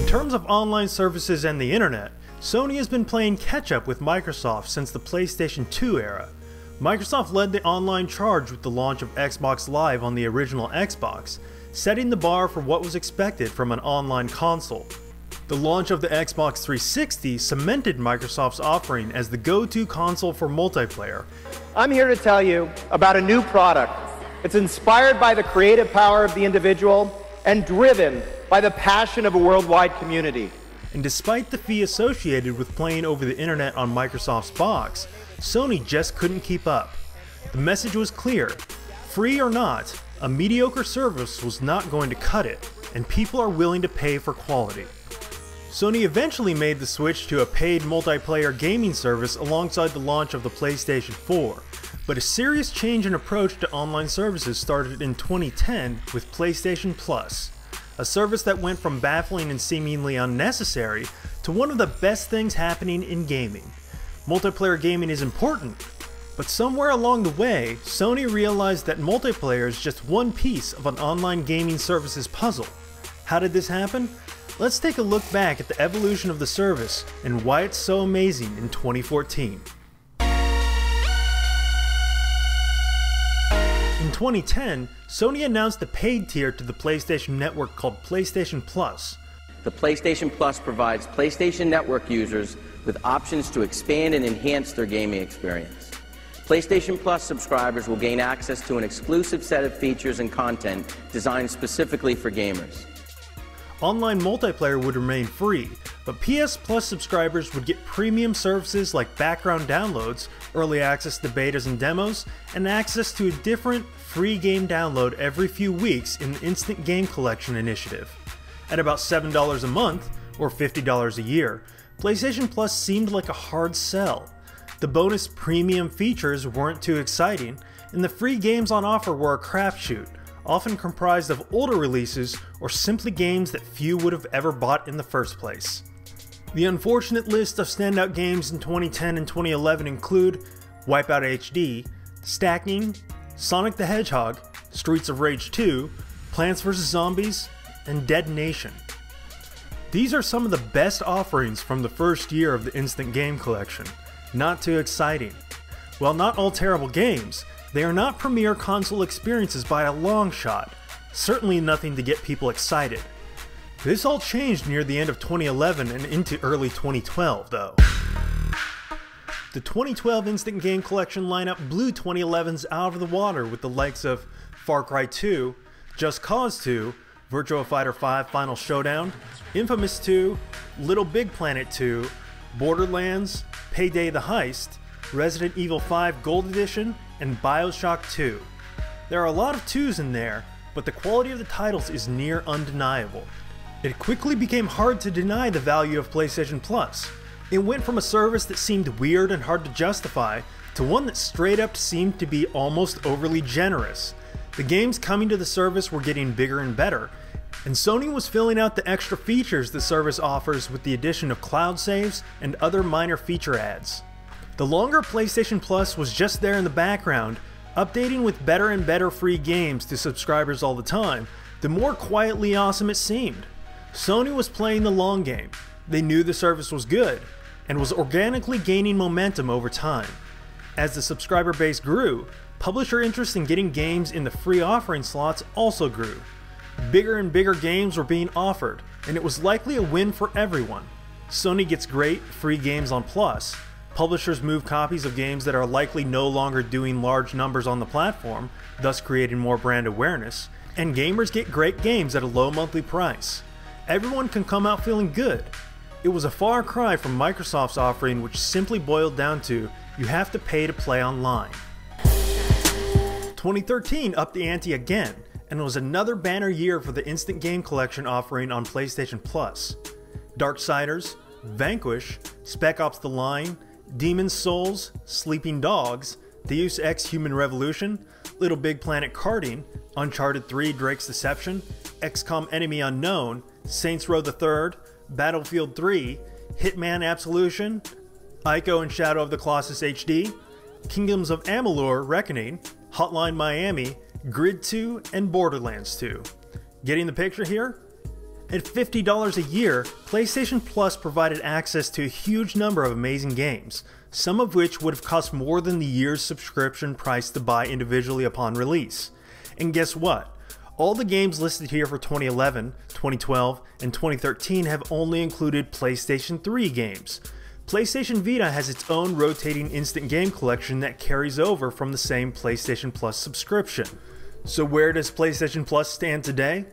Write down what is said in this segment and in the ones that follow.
terms of online services and the internet, Sony has been playing catch-up with Microsoft since the PlayStation 2 era. Microsoft led the online charge with the launch of Xbox Live on the original Xbox, setting the bar for what was expected from an online console. The launch of the Xbox 360 cemented Microsoft's offering as the go-to console for multiplayer. I'm here to tell you about a new product. It's inspired by the creative power of the individual and driven by the passion of a worldwide community. And despite the fee associated with playing over the internet on Microsoft's box, Sony just couldn't keep up. The message was clear: free or not, a mediocre service was not going to cut it, and people are willing to pay for quality. Sony eventually made the switch to a paid multiplayer gaming service alongside the launch of the PlayStation 4, but a serious change in approach to online services started in 2010 with PlayStation Plus, a service that went from baffling and seemingly unnecessary to one of the best things happening in gaming. Multiplayer gaming is important, but somewhere along the way, Sony realized that multiplayer is just one piece of an online gaming service's puzzle. How did this happen? Let's take a look back at the evolution of the service and why it's so amazing in 2014. In 2010, Sony announced a paid tier to the PlayStation Network called PlayStation Plus. The PlayStation Plus provides PlayStation Network users with options to expand and enhance their gaming experience. PlayStation Plus subscribers will gain access to an exclusive set of features and content designed specifically for gamers. Online multiplayer would remain free, but PS Plus subscribers would get premium services like background downloads, early access to betas and demos, and access to a different free game download every few weeks in the Instant Game Collection initiative. At about $7 a month, or $50 a year, PlayStation Plus seemed like a hard sell. The bonus premium features weren't too exciting, and the free games on offer were a crapshoot, often comprised of older releases or simply games that few would have ever bought in the first place. The unfortunate list of standout games in 2010 and 2011 include Wipeout HD, Stacking, Sonic the Hedgehog, Streets of Rage 2, Plants vs. Zombies, and Dead Nation. These are some of the best offerings from the first year of the Instant Game Collection. Not too exciting. While not all terrible games, they are not premier console experiences by a long shot, certainly nothing to get people excited. This all changed near the end of 2011 and into early 2012 though. The 2012 Instant Game Collection lineup blew 2011's out of the water with the likes of Far Cry 2, Just Cause 2, Virtua Fighter 5 Final Showdown, Infamous 2, Little Big Planet 2, Borderlands, Payday the Heist, Resident Evil 5 Gold Edition, and BioShock 2. There are a lot of 2s in there, but the quality of the titles is near undeniable. It quickly became hard to deny the value of PlayStation Plus. It went from a service that seemed weird and hard to justify to one that straight up seemed to be almost overly generous. The games coming to the service were getting bigger and better, and Sony was filling out the extra features the service offers with the addition of cloud saves and other minor feature adds. The longer PlayStation Plus was just there in the background, updating with better and better free games to subscribers all the time, the more quietly awesome it seemed. Sony was playing the long game. They knew the service was good, and was organically gaining momentum over time. As the subscriber base grew, publisher interest in getting games in the free offering slots also grew. Bigger and bigger games were being offered, and it was likely a win for everyone. Sony gets great free games on Plus, publishers move copies of games that are likely no longer doing large numbers on the platform, thus creating more brand awareness, and gamers get great games at a low monthly price. Everyone can come out feeling good. It was a far cry from Microsoft's offering, which simply boiled down to, you have to pay to play online. 2013 upped the ante again, and was another banner year for the Instant Game Collection offering on PlayStation Plus. Darksiders, Vanquish, Spec Ops: The Line, Demon's Souls, Sleeping Dogs, Deus Ex Human Revolution, Little Big Planet Karting, Uncharted 3 Drake's Deception, XCOM Enemy Unknown, Saints Row the Third, Battlefield 3, Hitman Absolution, Ico and Shadow of the Colossus HD, Kingdoms of Amalur Reckoning, Hotline Miami, Grid 2, and Borderlands 2. Getting the picture here? At $50 a year, PlayStation Plus provided access to a huge number of amazing games, some of which would have cost more than the year's subscription price to buy individually upon release. And guess what? All the games listed here for 2011, 2012, and 2013 have only included PlayStation 3 games. PlayStation Vita has its own rotating instant game collection that carries over from the same PlayStation Plus subscription. So where does PlayStation Plus stand today?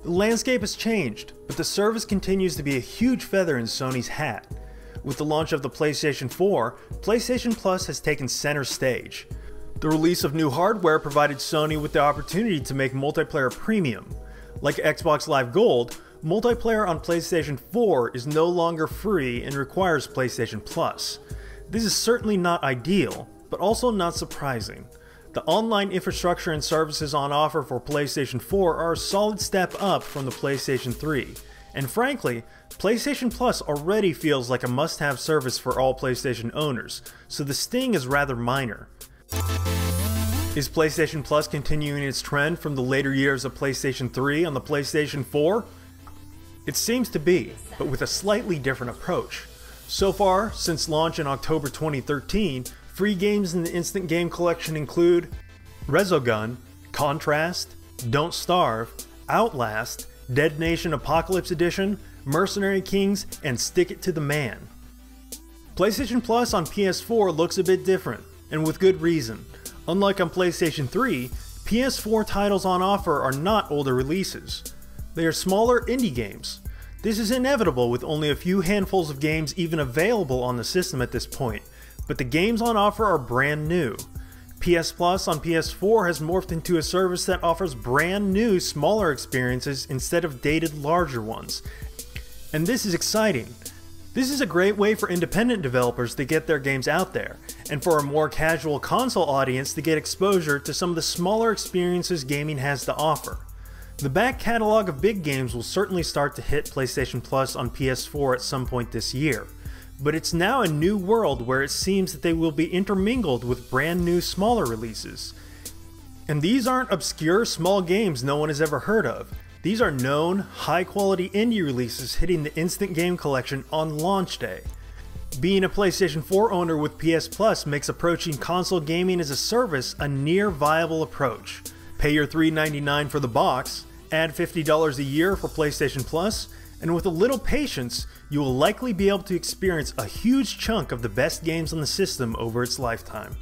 The landscape has changed, but the service continues to be a huge feather in Sony's hat. With the launch of the PlayStation 4, PlayStation Plus has taken center stage. The release of new hardware provided Sony with the opportunity to make multiplayer premium. Like Xbox Live Gold, multiplayer on PlayStation 4 is no longer free and requires PlayStation Plus. This is certainly not ideal, but also not surprising. The online infrastructure and services on offer for PlayStation 4 are a solid step up from the PlayStation 3. And frankly, PlayStation Plus already feels like a must-have service for all PlayStation owners, so the sting is rather minor. Is PlayStation Plus continuing its trend from the later years of PlayStation 3 on the PlayStation 4? It seems to be, but with a slightly different approach. So far, since launch in October 2013, free games in the Instant Game Collection include Resogun, Contrast, Don't Starve, Outlast, Dead Nation Apocalypse Edition, Mercenary Kings, and Stick It to the Man. PlayStation Plus on PS4 looks a bit different, and with good reason. Unlike on PlayStation 3, PS4 titles on offer are not older releases. They are smaller indie games. This is inevitable with only a few handfuls of games even available on the system at this point, but the games on offer are brand new. PS Plus on PS4 has morphed into a service that offers brand new, smaller experiences instead of dated, larger ones. And this is exciting. This is a great way for independent developers to get their games out there, and for a more casual console audience to get exposure to some of the smaller experiences gaming has to offer. The back catalog of big games will certainly start to hit PlayStation Plus on PS4 at some point this year, but it's now a new world where it seems that they will be intermingled with brand new smaller releases. And these aren't obscure small games no one has ever heard of. These are known, high-quality indie releases hitting the Instant Game Collection on launch day. Being a PlayStation 4 owner with PS Plus makes approaching console gaming as a service a near viable approach. Pay your $3.99 for the box, add $50 a year for PlayStation Plus, and with a little patience, you will likely be able to experience a huge chunk of the best games on the system over its lifetime.